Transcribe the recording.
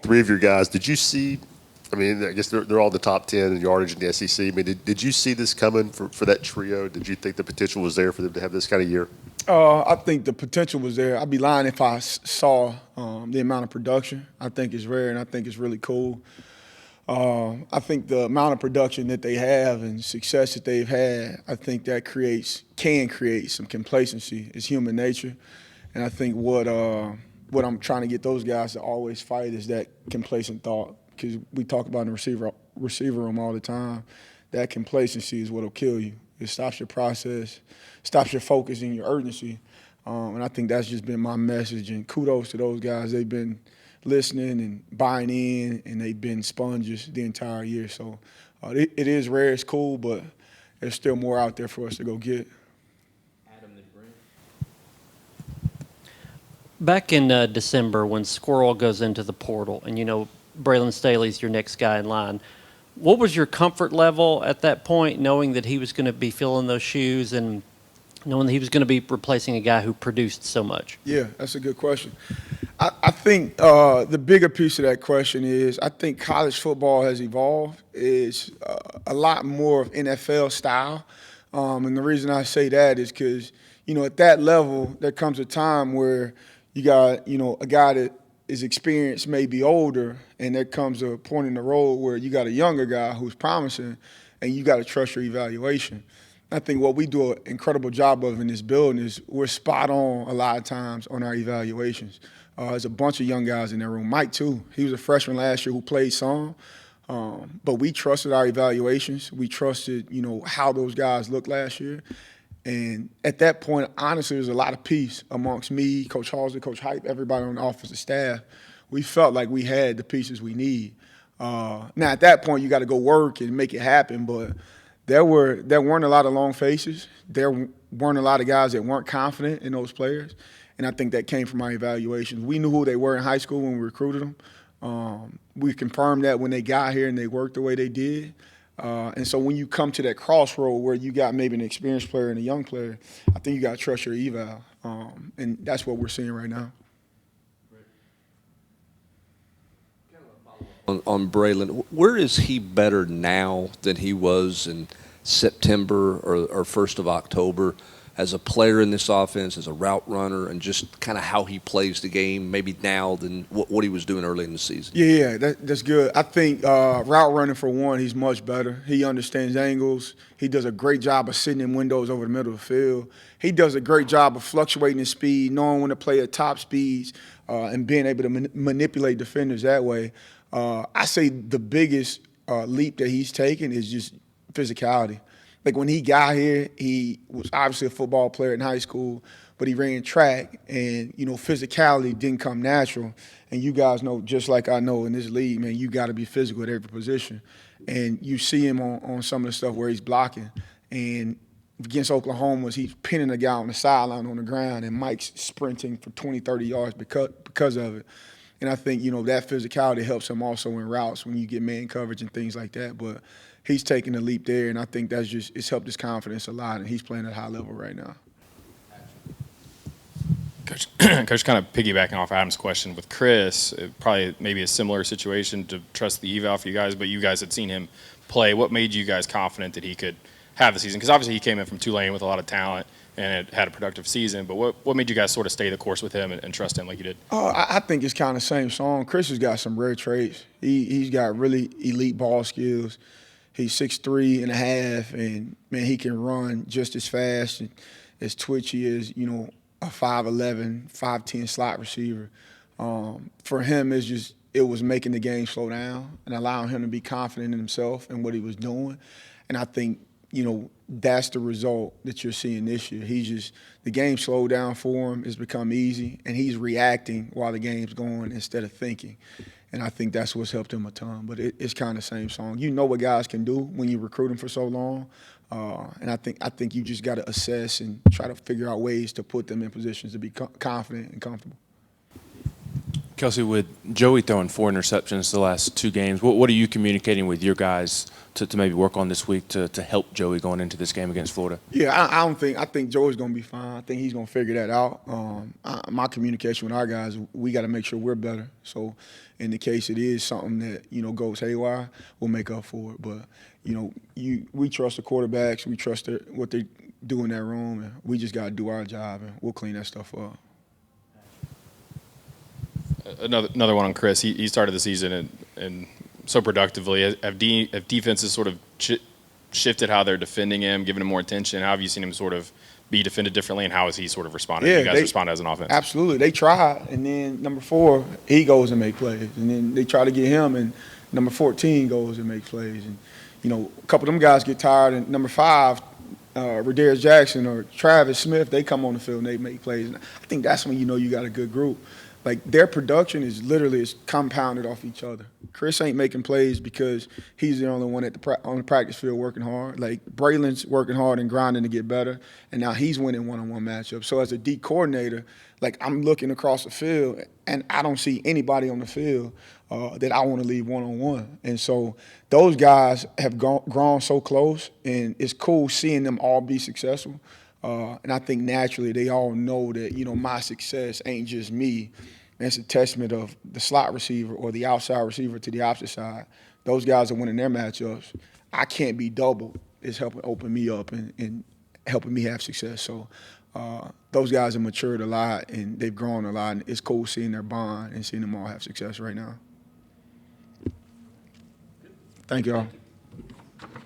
three of your guys, did you see? I mean, I guess they're all the top 10 in yardage in the SEC. I mean, did you see this coming for that trio? Did you think the potential was there for them to have this kind of year? I think the potential was there. I'd be lying if I saw the amount of production. I think it's rare, and I think it's really cool. I think the amount of production that they have and success that they've had, I think that can create some complacency. It's human nature, and I think what I'm trying to get those guys to always fight is that complacent thought, because we talk about in the receiver room all the time. That complacency is what'll kill you. It stops your process, stops your focus and your urgency, and I think that's just been my message. And kudos to those guys. They've been listening and buying in, and they've been sponges the entire year. So it is rare, it's cool, but there's still more out there for us to go get. Adam, then Brent. Back in December, when Squirrel goes into the portal, and Brilan Staley's your next guy in line, what was your comfort level at that point, knowing that he was going to be filling those shoes and knowing that he was going to be replacing a guy who produced so much? Yeah, that's a good question. I think the bigger piece of that question is I think college football has evolved. It's a lot more of NFL style. And the reason I say that is because, at that level, there comes a time where you got, a guy that is experienced, maybe older, and there comes a point in the road where you got a younger guy who's promising, and you got to trust your evaluation. I think what we do an incredible job of in this building is we're spot on a lot of times on our evaluations. There's a bunch of young guys in that room. Mike, too. He was a freshman last year who played some. But we trusted our evaluations. We trusted, how those guys looked last year. And at that point, honestly, there's a lot of peace amongst me, Coach Halsey, Coach Hype, everybody on the offensive staff. We felt like we had the pieces we need. Now, at that point, you got to go work and make it happen. But there weren't a lot of long faces. There weren't a lot of guys that weren't confident in those players. And I think that came from our evaluations. We knew who they were in high school when we recruited them. We confirmed that when they got here and they worked the way they did. And so when you come to that crossroad where you got maybe an experienced player and a young player, I think you got to trust your eval. And that's what we're seeing right now. On Brilan, where is he better now than he was in September or 1st of October as a player in this offense, as a route runner, and just kind of how he plays the game maybe now than what he was doing early in the season? Yeah, that's good. I think route running, for one, he's much better. He understands angles. He does a great job of sitting in windows over the middle of the field. He does a great job of fluctuating his speed, knowing when to play at top speeds, and being able to manipulate defenders that way. I say the biggest leap that he's taken is just physicality. Like when he got here, he was obviously a football player in high school, but he ran track, and physicality didn't come natural. And you guys know, just like I know in this league, man, you got to be physical at every position. And you see him on some of the stuff where he's blocking. And against Oklahoma, he's pinning a guy on the sideline on the ground, and Mike's sprinting for 20, 30 yards because of it. And I think, that physicality helps him also in routes when you get man coverage and things like that. But he's taking a leap there, and I think it's helped his confidence a lot, and he's playing at a high level right now. Coach, kind of piggybacking off Adam's question with Chris, probably maybe a similar situation to trust the eval for you guys, but you guys had seen him play. What made you guys confident that he could have the season? Because obviously he came in from Tulane with a lot of talent and had a productive season, but what made you guys sort of stay the course with him and trust him like you did? I think it's kind of the same song. Chris has got some rare traits. He's got really elite ball skills. He's 6'3 and a half, and, man, he can run just as fast and as twitchy as, a 5'11", 5'10 slot receiver. For him, it was making the game slow down and allowing him to be confident in himself and what he was doing. And I think, that's the result that you're seeing this year. The game slowed down for him. It's become easy, and he's reacting while the game's going instead of thinking. And I think that's what's helped him a ton. But it's kind of the same song. You know what guys can do when you recruit them for so long. And I think you just got to assess and try to figure out ways to put them in positions to be confident and comfortable. Kelsey, with Joey throwing 4 interceptions the last 2 games, what are you communicating with your guys to maybe work on this week to help Joey going into this game against Florida? Yeah, I think Joey's going to be fine. I think he's going to figure that out. My communication with our guys, we got to make sure we're better. So in the case it is something that, goes haywire, we'll make up for it. But, we trust the quarterbacks. We trust what they do in that room. And we just got to do our job, and we'll clean that stuff up. Another one on Chris. He started the season and so productively. Have defenses sort of shifted how they're defending him, giving him more attention? How have you seen him sort of be defended differently, and how has he sort of responded? Yeah, you guys respond as an offense? Absolutely. They try, and then number 4, he goes and make plays. And then they try to get him, and number 14 goes and makes plays. And, a couple of them guys get tired, and number 5, Radarius Jackson or Travis Smith, they come on the field and they make plays. And I think that's when you got a good group. Like, their production is literally compounded off each other. Chris ain't making plays because he's the only one on the practice field working hard. Like, Braylon's working hard and grinding to get better, and now he's winning one-on-one matchups. So as a D coordinator, like, I'm looking across the field, and I don't see anybody on the field that I want to leave one-on-one. And so those guys have grown so close, and it's cool seeing them all be successful. And I think naturally they all know that, my success ain't just me. And it's a testament of the slot receiver or the outside receiver to the opposite side. Those guys are winning their matchups. I can't be doubled. It's helping open me up and helping me have success. So those guys have matured a lot, and they've grown a lot. And it's cool seeing their bond and seeing them all have success right now. Thank you all.